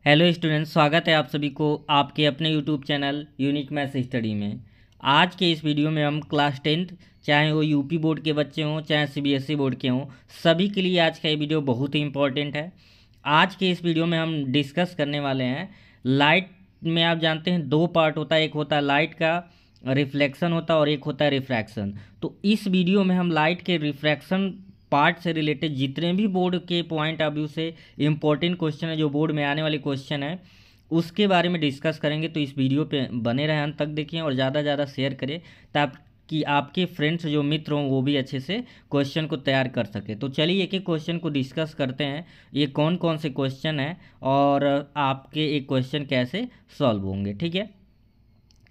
Hello students, स्वागत है आप सभी को आपके अपने YouTube channel unique maths study में। आज के इस वीडियो में हम क्लास 10th, चाहे वो यूपी बोर्ड के बच्चे हों चाहे सीबीएसई बोर्ड के हों, सभी के लिए आज का ये वीडियो बहुत ही इंपॉर्टेंट है। आज के इस वीडियो में हम डिस्कस करने वाले हैं लाइट में। आप जानते हैं दो पार्ट होता है, एक होता है लाइट का रिफ्लेक्शन होता है और एक होता है रिफ्रैक्शन। तो इस वीडियो में हम लाइट के रिफ्रैक्शन पार्ट से रिलेटेड जितने भी बोर्ड के पॉइंट ऑफ व्यू से इम्पोर्टेंट क्वेश्चन है, जो बोर्ड में आने वाले क्वेश्चन है, उसके बारे में डिस्कस करेंगे। तो इस वीडियो पे बने रहें, अंत तक देखें और ज़्यादा से ज़्यादा शेयर करें ताकि आपके फ्रेंड्स जो मित्र हों वो भी अच्छे से क्वेश्चन को तैयार कर सके। तो चलिए एक एक क्वेश्चन को डिस्कस करते हैं, ये कौन कौन से क्वेश्चन हैं और आपके एक क्वेश्चन कैसे सॉल्व होंगे। ठीक है,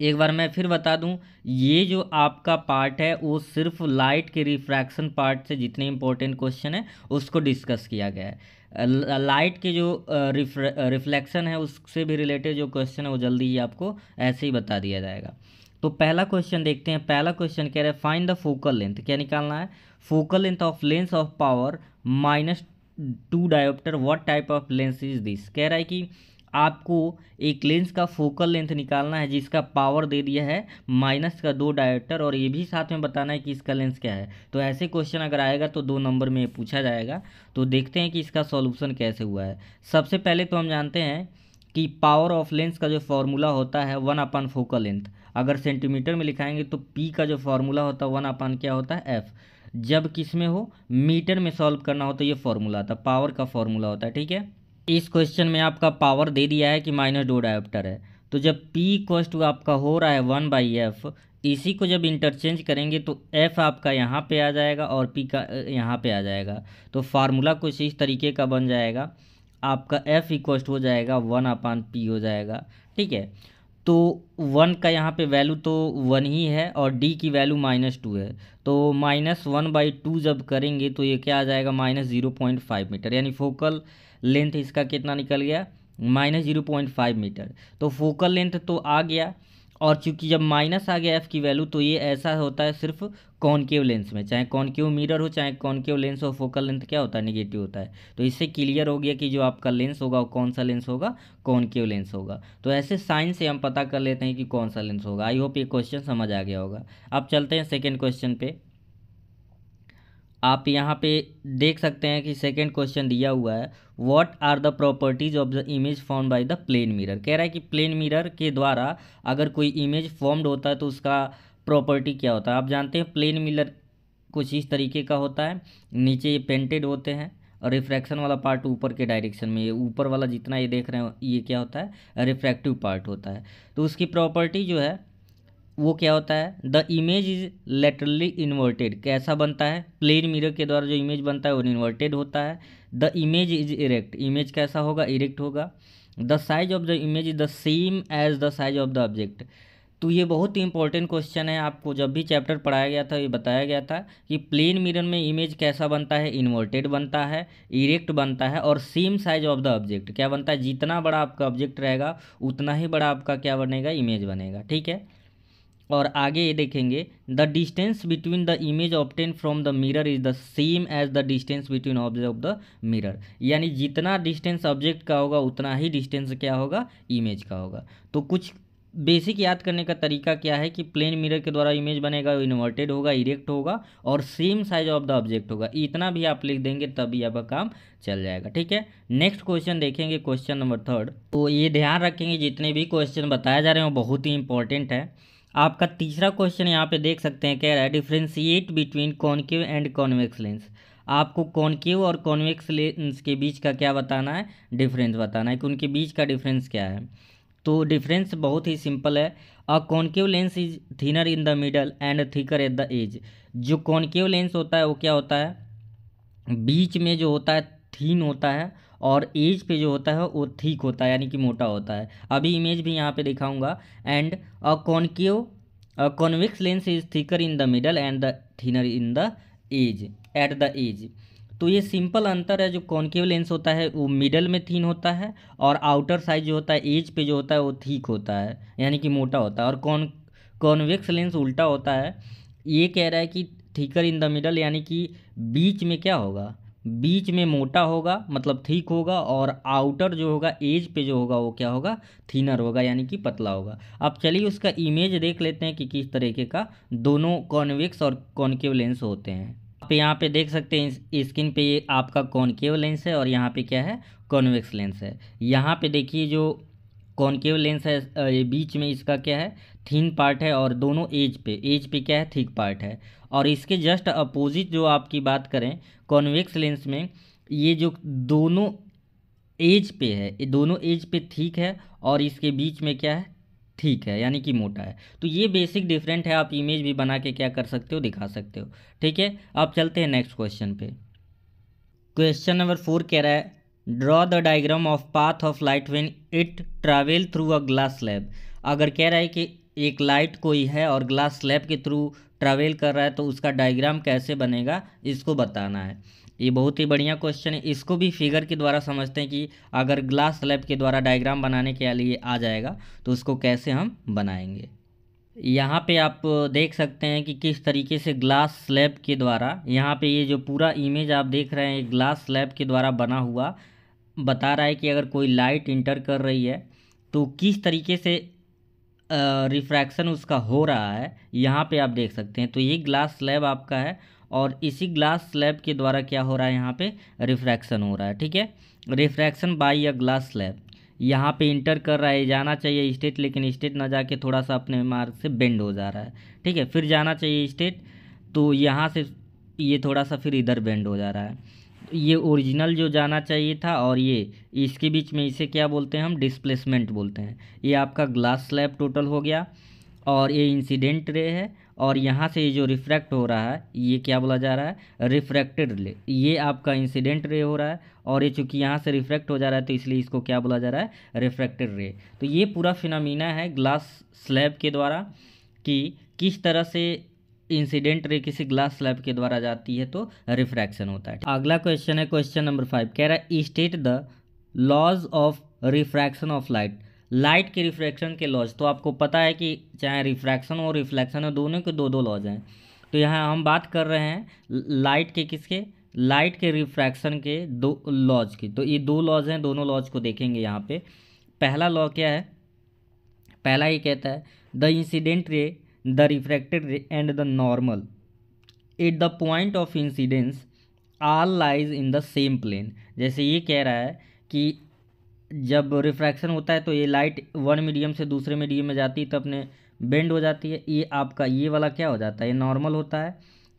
एक बार मैं फिर बता दूं, ये जो आपका पार्ट है वो सिर्फ लाइट के रिफ्रैक्शन पार्ट से जितने इंपॉर्टेंट क्वेश्चन है उसको डिस्कस किया गया है। लाइट के जो रिफ्लेक्शन है उससे भी रिलेटेड जो क्वेश्चन है वो जल्दी ही आपको ऐसे ही बता दिया जाएगा। तो पहला क्वेश्चन देखते हैं। पहला क्वेश्चन कह रहा है फाइंड द फोकल लेंथ। क्या निकालना है? Focal length of lens of power -2 dioptre, what type of lens is this. कह रहा है कि आपको एक लेंस का फोकल लेंथ निकालना है जिसका पावर दे दिया है -2 डायोप्टर, और ये भी साथ में बताना है कि इसका लेंस क्या है। तो ऐसे क्वेश्चन अगर आएगा तो 2 नंबर में पूछा जाएगा। तो देखते हैं कि इसका सॉल्यूशन कैसे हुआ है। सबसे पहले तो हम जानते हैं कि पावर ऑफ लेंस का जो फॉर्मूला होता है 1/, फोकल लेंथ। अगर सेंटीमीटर में लिखाएंगे तो पी का जो फॉर्मूला होता है 1/, क्या होता है, एफ। जब किस में हो, मीटर में सॉल्व करना हो तो ये फॉर्मूला आता है, पावर का फॉर्मूला होता है। ठीक है, इस क्वेश्चन में आपका पावर दे दिया है कि -2 डायोप्टर है। तो जब P इक्वल्स टू आपका हो रहा है 1/f, इसी को जब इंटरचेंज करेंगे तो F आपका यहाँ पे आ जाएगा और P का यहाँ पे आ जाएगा। तो फार्मूला कुछ इस तरीके का बन जाएगा, आपका F इक्वल्स हो जाएगा 1/P हो जाएगा। ठीक है, तो 1 का यहाँ पे वैल्यू तो 1 ही है और D की वैल्यू -2 है। तो -1/2 जब करेंगे तो ये क्या आ जाएगा, -0.5 मीटर, यानी फोकल लेंथ इसका कितना निकल गया, -0.5 मीटर। तो फोकल लेंथ तो आ गया, और चूंकि जब माइनस आ गया एफ की वैल्यू तो ये ऐसा होता है सिर्फ कॉनकेव लेंस में, चाहे कॉनकेव मिरर हो चाहे कॉनकेव लेंस हो, फोकल लेंथ क्या होता है, नेगेटिव होता है। तो इससे क्लियर हो गया कि जो आपका लेंस होगा वो कौन सा लेंस होगा, कॉनकेव लेंस होगा। तो ऐसे साइन से हम पता कर लेते हैं कि कौन सा लेंस होगा। आई होप ये क्वेश्चन समझ आ गया होगा। अब चलते हैं सेकेंड क्वेश्चन पे। आप यहाँ पे देख सकते हैं कि सेकेंड क्वेश्चन दिया हुआ है, what are the properties of the image formed by the plane mirror. कह रहा है कि प्लेन मिरर के द्वारा अगर कोई इमेज फॉर्म्ड होता है तो उसका प्रॉपर्टी क्या होता है। आप जानते हैं प्लेन मिरर कुछ इस तरीके का होता है, नीचे ये पेंटेड होते हैं और रिफ्रैक्शन वाला पार्ट ऊपर के डायरेक्शन में, ये ऊपर वाला जितना ये देख रहे हैं ये क्या होता है, रिफ्रैक्टिव पार्ट होता है। तो उसकी प्रॉपर्टी जो है वो क्या होता है, the image is laterally inverted. कैसा बनता है, प्लेन मिरर के द्वारा जो इमेज बनता है वो इन्वर्टेड होता है। The image is erect, image कैसा होगा, इरेक्ट होगा। The size of the image is the same as the size of the object. तो ये बहुत ही इंपॉर्टेंट क्वेश्चन है, आपको जब भी चैप्टर पढ़ाया गया था ये बताया गया था कि प्लेन मिरर में इमेज कैसा बनता है, इन्वर्टेड बनता है, इरेक्ट बनता है और same size of the object. क्या बनता है, जितना बड़ा आपका ऑब्जेक्ट रहेगा उतना ही बड़ा आपका क्या बनेगा, इमेज बनेगा। ठीक है, और आगे ये देखेंगे, the distance between the image obtain from the mirror is the same as the distance between object of the mirror. यानी जितना डिस्टेंस ऑब्जेक्ट का होगा उतना ही डिस्टेंस क्या होगा, इमेज का होगा। तो कुछ बेसिक याद करने का तरीका क्या है कि प्लेन मिरर के द्वारा इमेज बनेगा, इन्वर्टेड होगा, इरेक्ट होगा और same size of the object होगा। इतना भी आप लिख देंगे तभी आपका काम चल जाएगा। ठीक है, नेक्स्ट क्वेश्चन देखेंगे, क्वेश्चन नंबर 3। तो ये ध्यान रखेंगे जितने भी क्वेश्चन बताए जा रहे हैं वो बहुत ही इंपॉर्टेंट है। आपका तीसरा क्वेश्चन यहाँ पे देख सकते हैं, कह रहा है differentiate between concave and convex lens. आपको कॉनकेव और कॉन्वेक्स लेंस के बीच का क्या बताना है, डिफरेंस बताना है कि उनके बीच का डिफरेंस क्या है। तो डिफरेंस बहुत ही सिंपल है, a concave lens is thinner in the middle and thicker at the edge. जो कॉनकेव लेंस होता है वो क्या होता है, बीच में जो होता है थीन होता है और एज पे जो होता है वो थिक होता है, यानी कि मोटा होता है। अभी इमेज भी यहाँ पे दिखाऊंगा। And a concave convex lens is thicker in the middle and the thinner in the edge, at the edge. तो ये सिंपल अंतर है, जो कॉनकेव लेंस होता है वो मिडल में थिन होता है और आउटर साइड जो होता है एज पे जो होता है वो थिक होता है, यानी कि मोटा होता है। और कॉन्वेक्स लेंस उल्टा होता है, ये कह रहा है कि थिकर इन द मिडल, यानी कि बीच में क्या होगा, बीच में मोटा होगा मतलब थिक होगा, और आउटर जो होगा एज पे जो होगा वो क्या होगा, थिनर होगा यानी कि पतला होगा। अब चलिए उसका इमेज देख लेते हैं कि किस तरीके का दोनों कॉन्वेक्स और कॉनकेव लेंस होते हैं। आप यहाँ पे देख सकते हैं स्क्रीन पे ये आपका कॉनकेव लेंस है और यहाँ पे क्या है, कॉन्वेक्स लेंस है। यहाँ पे देखिए जो कॉनकेव लेंस है ये बीच में इसका क्या है, थिन पार्ट है, और दोनों एज पे क्या है, थिक पार्ट है। और इसके जस्ट अपोजिट जो आपकी बात करें कॉन्वेक्स लेंस में, ये जो दोनों एज पे है, ये दोनों एज पे थिक है और इसके बीच में क्या है, ठीक है यानी कि मोटा है। तो ये बेसिक डिफरेंट है, आप इमेज भी बना के क्या कर सकते हो, दिखा सकते हो। ठीक है, अब चलते हैं नेक्स्ट क्वेश्चन पे। क्वेश्चन नंबर 4 कह रहा है draw the diagram of path of light when it travel through a glass slab. अगर कह रहा है कि एक लाइट कोई है और ग्लास स्लैब के थ्रू ट्रैवल कर रहा है तो उसका डायग्राम कैसे बनेगा, इसको बताना है। ये बहुत ही बढ़िया क्वेश्चन है, इसको भी फिगर के द्वारा समझते हैं कि अगर ग्लास स्लैब के द्वारा डायग्राम बनाने के लिए आ जाएगा तो उसको कैसे हम बनाएंगे। यहाँ पे आप देख सकते हैं कि किस तरीके से ग्लास स्लैब के द्वारा, यहाँ पे ये जो पूरा इमेज आप देख रहे हैं ग्लास स्लैब के द्वारा बना हुआ बता रहा है कि अगर कोई लाइट इंटर कर रही है तो किस तरीके से रिफ्रैक्शन उसका हो रहा है, यहाँ पे आप देख सकते हैं। तो ये ग्लास स्लैब आपका है और इसी ग्लास स्लैब के द्वारा क्या हो रहा है, यहाँ पे रिफ्रैक्शन हो रहा है। ठीक है, refraction by a glass slab यहाँ पे इंटर कर रहा है, जाना चाहिए स्टेट लेकिन स्टेट ना जाके थोड़ा सा अपने मार्ग से बेंड हो जा रहा है। ठीक है, फिर जाना चाहिए स्टेट, तो यहाँ से ये थोड़ा सा फिर इधर बेंड हो जा रहा है। ये ओरिजिनल जो जाना चाहिए था और ये इसके बीच में, इसे क्या बोलते हैं हम, डिस्प्लेसमेंट बोलते हैं। ये आपका ग्लास स्लैब टोटल हो गया और ये इंसिडेंट रे है, और यहाँ से ये जो रिफ्रैक्ट हो रहा है ये क्या बोला जा रहा है, रिफ्रैक्टेड रे। ये आपका इंसिडेंट रे हो रहा है और ये चूंकि यहाँ से रिफ्रैक्ट हो जा रहा है तो इसलिए इसको क्या बोला जा रहा है, रिफ्रैक्टेड रे। तो ये पूरा फिनोमिना है ग्लास स्लैब के द्वारा कि किस तरह से इंसिडेंट रे किसी ग्लास स्लैब के द्वारा जाती है तो रिफ्रैक्शन होता है। अगला क्वेश्चन है क्वेश्चन नंबर 5, कह रहा है state the laws of refraction of light. Light के रिफ्रैक्शन के लॉज, तो आपको पता है कि चाहे रिफ्रैक्शन हो रिफ्लेक्शन हो दोनों के दो लॉज हैं। तो यहाँ हम बात कर रहे हैं लाइट के किसके, लाइट के रिफ्रैक्शन के दो लॉज की। तो ये दो लॉज हैं, दोनों लॉज को देखेंगे यहाँ पे। पहला लॉ क्या है, पहला ही कहता है the incident ray, the refracted ray and the normal at the point of incidence all lies in the same plane. जैसे ये कह रहा है कि जब रिफ्रैक्शन होता है तो ये लाइट वन मीडियम से दूसरे मीडियम में जाती है तो अपने बेंड हो जाती है। ये आपका ये वाला क्या हो जाता है, ये नॉर्मल होता है,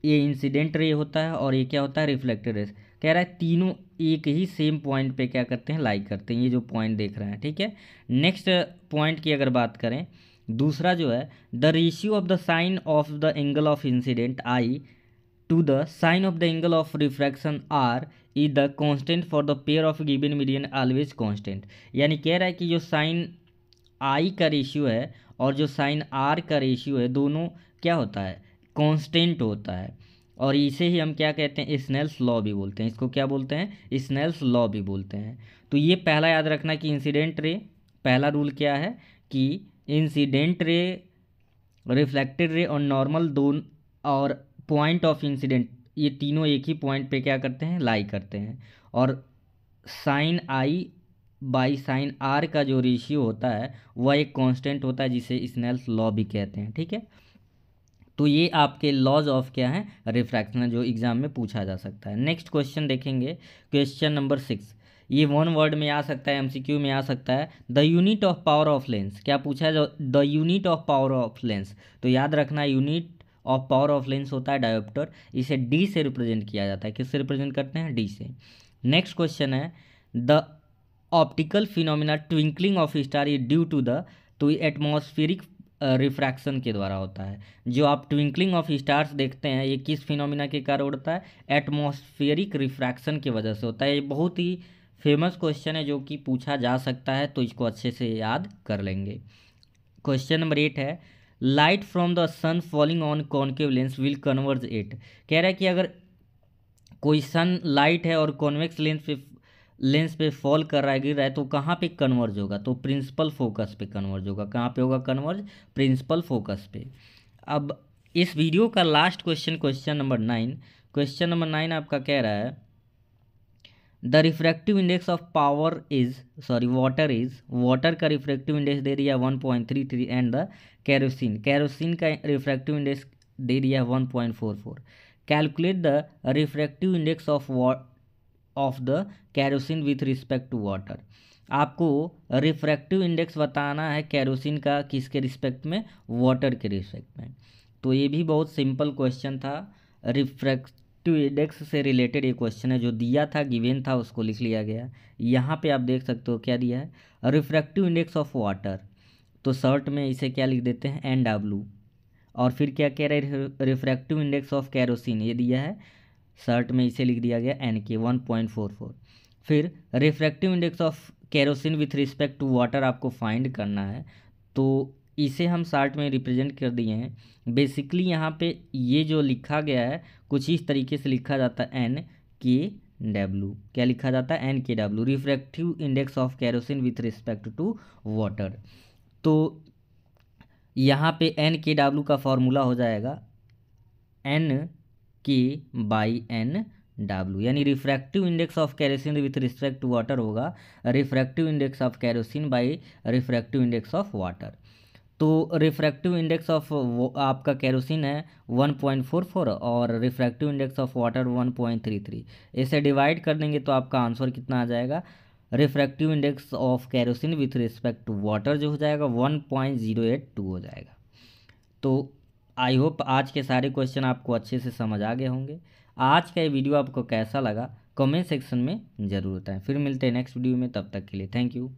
ये इंसिडेंट रे होता है और ये क्या होता है, रिफ्लेक्टेड रे। कह रहा है तीनों एक ही सेम पॉइंट पे क्या करते हैं, लाइक करते हैं। ये जो पॉइंट देख रहे हैं, ठीक है। नेक्स्ट पॉइंट की अगर बात करें, दूसरा जो है the ratio of the sine of the angle of incident i to the sine of the angle of refraction r is the constant for the pair of given median always constant। यानी कह रहा है कि जो sign आई का ratio है और जो साइन आर का रेशियो है दोनों क्या होता है, कांस्टेंट होता है। और इसे ही हम क्या कहते हैं, स्नेल्स लॉ भी बोलते हैं। इसको क्या बोलते हैं, स्नेल्स लॉ भी बोलते हैं। तो ये पहला याद रखना कि इंसिडेंट रे, पहला रूल क्या है कि इंसिडेंट रे, रिफ्लेक्टेड रे और नॉर्मल दोनों और पॉइंट ऑफ इंसिडेंट, ये तीनों एक ही पॉइंट पे क्या करते हैं, लाई करते हैं। और sine i by sine r का जो रेशियो होता है वह एक कांस्टेंट होता है जिसे स्नेल्स लॉ भी कहते हैं। ठीक है, तो ये आपके लॉज ऑफ क्या है, रिफ्रैक्शन, जो एग्जाम में पूछा जा सकता है। नेक्स्ट क्वेश्चन देखेंगे, क्वेश्चन नंबर 6। ये वन वर्ड में आ सकता है, एमसीक्यू में आ सकता है। The unit of power of lens, क्या पूछा है, the unit of power of lens. तो याद रखना unit of power of lens होता है डायोप्टर। इसे डी से रिप्रेजेंट किया जाता है, किससे रिप्रेजेंट करते हैं, डी से। Next question is the optical phenomena twinkling of star is due to the, तो एटमॉस्फेरिक रिफ्रैक्शन के द्वारा होता है। जो आप ट्विंकलिंग ऑफ स्टार्स देखते हैं ये किस फिनोमिना के कारण होता है, एटमॉस्फेरिक रिफ्रैक्शन की वजह से होता है। ये बहुत ही फेमस क्वेश्चन है जो कि पूछा जा सकता है, तो इसको अच्छे से याद कर लेंगे। क्वेश्चन नंबर 8 है light from the sun falling on concave lens will converge it. कह रहा है कि अगर कोई सन लाइट है और कॉन्वेक्स लेंस पे फॉल कर रहा है, गिर रहा है, तो कहाँ पे कन्वर्ज होगा, तो प्रिंसिपल फोकस पे कन्वर्ज होगा। कहाँ पे होगा कन्वर्ज, प्रिंसिपल फोकस पे। अब इस वीडियो का last question, question number 9, question number 9 आपका कह रहा है the refractive index of water का रिफ्रैक्टिव इंडेक्स दे दिया 1.33 एंड द कैरोसिन का रिफ्रैक्टिव इंडेक्स दे दिया 1.44। Calculate the refractive index of the kerosene with respect to water. आपको रिफ्रैक्टिव इंडेक्स बताना है कैरोसिन का किसके रिस्पेक्ट में, वाटर के रिस्पेक्ट में। तो ये भी बहुत सिंपल क्वेश्चन था, रिफ्रैक्टिव इंडेक्स से रिलेटेड ये क्वेश्चन है, जो दिया था गिवन था उसको लिख लिया गया। यहाँ पे आप देख सकते हो क्या दिया है, रिफ्रैक्टिव इंडेक्स ऑफ वाटर, तो शॉर्ट में इसे क्या लिख देते हैं NW। और फिर क्या कह रहे हैं, रिफ्रैक्टिव इंडेक्स ऑफ कैरोसिन ये दिया है, शॉर्ट में इसे लिख दिया गया NK 1.44। फिर refractive index of kerosene with respect to water आपको फाइंड करना है, तो इसे हम शॉर्ट में रिप्रेजेंट कर दिए हैं। बेसिकली यहाँ पे ये जो लिखा गया है कुछ इस तरीके से लिखा जाता है NKW। क्या लिखा जाता है, NKW, refractive index of kerosene with respect to water. तो यहाँ पे NKW का फॉर्मूला हो जाएगा NK/NW, यानी refractive index of kerosene with respect to water होगा refractive index of kerosene by refractive index of water. तो रिफ्रैक्टिव इंडेक्स ऑफ आपका कैरोसिन है 1.44 और रिफ्रैक्टिव इंडेक्स ऑफ वाटर 1.33। इसे डिवाइड कर देंगे तो आपका आंसर कितना आ जाएगा, refractive index of kerosene with respect to water जो हो जाएगा 1.082 हो जाएगा। तो आई होप आज के सारे क्वेश्चन आपको अच्छे से समझ आ गए होंगे। आज का ये वीडियो आपको कैसा लगा कमेंट सेक्शन में ज़रूर बताएं। फिर मिलते हैं नेक्स्ट वीडियो में, तब तक के लिए थैंक यू।